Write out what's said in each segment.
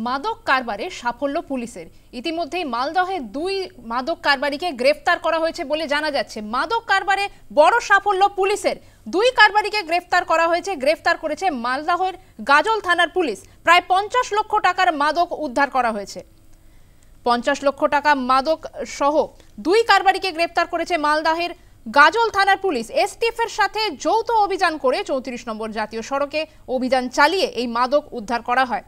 মাদক কারবারে সাফল্য পুলিশের। ইতিমধ্যেই মালদহে 2 মাদক কারবারিকে গ্রেফতার করা হয়েছে বলে জানা যাচ্ছে। মাদক কারবারে বড় সাফল্য পুলিশের। 2 কারবারিকে গ্রেফতার করা হয়েছে। গ্রেফতার করেছে মালদহের গাজল থানার পুলিশ। প্রায় 50 লক্ষ টাকার মাদক উদ্ধার করা হয়েছে। 50 লক্ষ টাকা মাদক সহ 2 কারবারিকে গ্রেফতার করেছে মালদহের গাজল থানার পুলিশ। এসটিএফ এর সাথে যৌথ অভিযান করে 34 নম্বর জাতীয় সড়কে অভিযান চালিয়ে এই মাদক উদ্ধার করা হয়।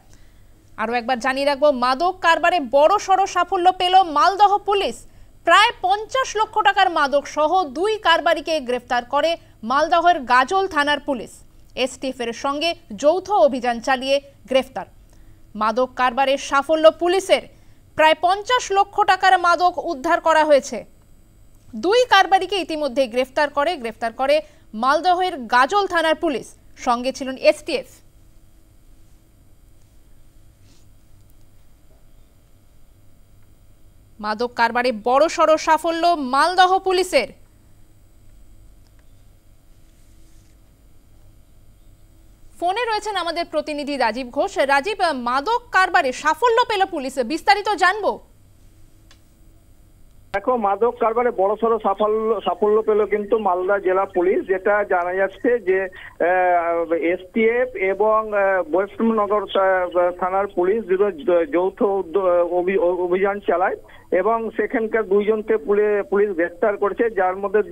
আরও একবার জানিয়ে রাখবো, মাদক কারবারে বড় সড় সাফল্য পেল মালদহ পুলিশ। প্রায় 50 লক্ষ টাকার মাদক সহ 2 কারবারিকে গ্রেফতার করে মালদহের গাজল থানার পুলিশ। এসটিএফ এর সঙ্গে যৌথ অভিযান চালিয়ে গ্রেফতার। মাদক কারবারে সাফল্য পুলিশের। প্রায় 50 লক্ষ টাকার মাদক উদ্ধার করা হয়েছে। 2 কারবারিকে ইতিমধ্যে গ্রেফতার করে মালদহের গাজল থানার পুলিশ। সঙ্গে ছিলেন এসটিএফ। মাদক কারবারে বড় সড় সাফল্য মালদহ পুলিশের। ফোনে রয়েছেন আমাদের প্রতিনিধি রাজীব ঘোষ। রাজীব, মাদক কারবারে সাফল্য পেল পুলিশ, বিস্তারিত জানবো। দেখো, মাদক কারবারে বড়সড় সাফল্য পেল কিন্তু মালদা জেলা পুলিশ। যেটা জানা যাচ্ছে যে এসটিএফ এবং বৈষ্ণবনগর থানার পুলিশ যৌথ অভিযান চালায় এবং সেখানকার 2 জনকে পুলিশ গ্রেফতার করেছে, যার মধ্যে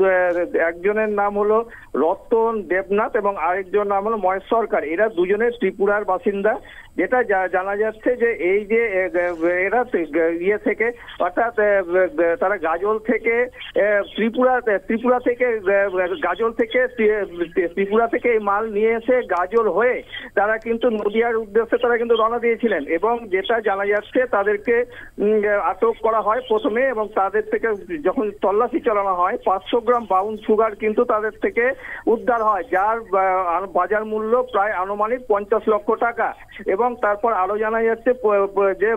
একজনের নাম হলো রতন দেবনাথ এবং আরেকজন নাম হলো মহেশ সরকার। এরা দুজনে ত্রিপুরার বাসিন্দা। যেটা জানা যাচ্ছে যে এই যে এরা ইয়ে থেকে অর্থাৎ তারা গাজল থেকে ত্রিপুরা থেকে গাজল থেকে ত্রিপুরা থেকে এই মাল নিয়ে এসে গাজল হয়ে তারা কিন্তু নদিয়ার উদ্দেশ্যে তারা কিন্তু রওনা দিয়েছিলেন। এবং যেটা জানা যাচ্ছে তাদেরকে আটক করা হয় প্রথমে, এবং তাদের থেকে যখন তল্লাশি চালানো হয় 500 গ্রাম ব্রাউন সুগার কিন্তু তাদের থেকে উদ্ধার হয়, যার বাজার মূল্য প্রায় আনুমানিক 50 লক্ষ টাকা। এবং তারপর আরো জানা যাচ্ছে যে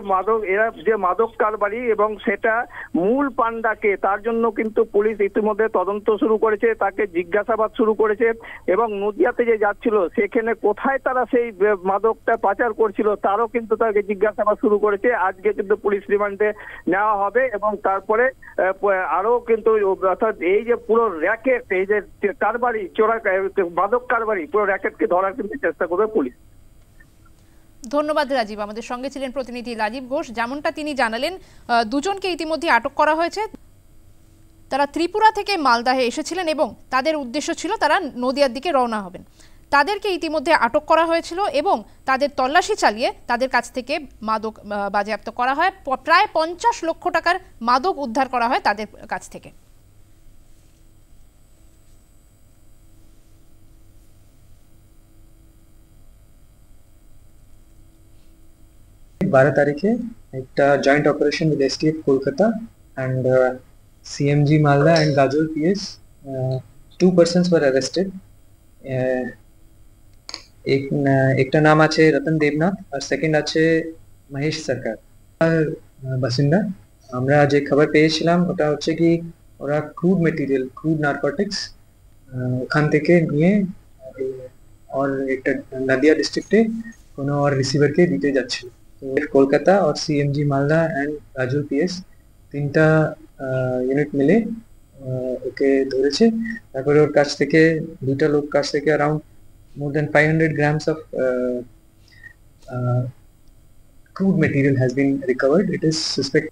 এরা যে মাদক কারবারি এবং সেটা মূল পান্ডাকে, তার জন্য কিন্তু পুলিশ ইতিমধ্যে তদন্ত শুরু করেছে, তাকে জিজ্ঞাসাবাদ শুরু করেছে এবং নদিয়াতে যে যাচ্ছিল সেখানে কোথায় তারা সেই মাদকটা পাচার করছিল তারও কিন্তু তাকে জিজ্ঞাসাবাদ শুরু করেছে। আজকে কিন্তু পুলিশ রিমান্ডে নেওয়া হবে এবং তারপরে আরো কিন্তু অর্থাৎ এই যে পুরো র্যাকেট, এই যে কারবারি মাদক কারবারি পুরো র্যাকেটকে ধরার কিন্তু চেষ্টা করবে পুলিশ। ধন্যবাদ রাজীব। আমাদের সঙ্গে ছিলেন প্রতিনিধি রাজীব ঘোষ। যেমনটা তিনি জানালেন, 2 জনকে ইতিমধ্যে আটক করা হয়েছে। তারা ত্রিপুরা থেকে মালদাহে এসেছিলেন এবং তাদের উদ্দেশ্য ছিল তারা নদিয়ার দিকে রওনা হবেন। তাদেরকে ইতিমধ্যে আটক করা হয়েছিল এবং তাদের তল্লাশি চালিয়ে তাদের কাছ থেকে মাদক বাজেয়াপ্ত করা হয়। প্রায় 50 লক্ষ টাকার মাদক উদ্ধার করা হয় তাদের কাছ থেকে। 12 তারিখে একটা joint operation with STF Kolkata and CMG Malda and Gajol PS, 2 persons were arrested. একটা নাম আছে রতন দেবনাথ আর সেকেন্ড আছে মহেশ সরকার বাসিন্দা। আমরা যে খবর পেয়েছিলাম ওটা হচ্ছে কি ওরা ক্রুড নার্কোটিক্স ওখান থেকে নিয়ে আর একটা নদিয়া ডিস্ট্রিক্টে কোনো আর রিসিভারকে দিতে যাচ্ছিল। কলকাতা और CMG Malda and Gazole PS 3টা ইউনিট মিলে ওকে ধরেছে। তারপরে ওর কাছ থেকে 2টা লোক কাছ থেকে around more than 500 grams of crude material has been recovered. It is suspect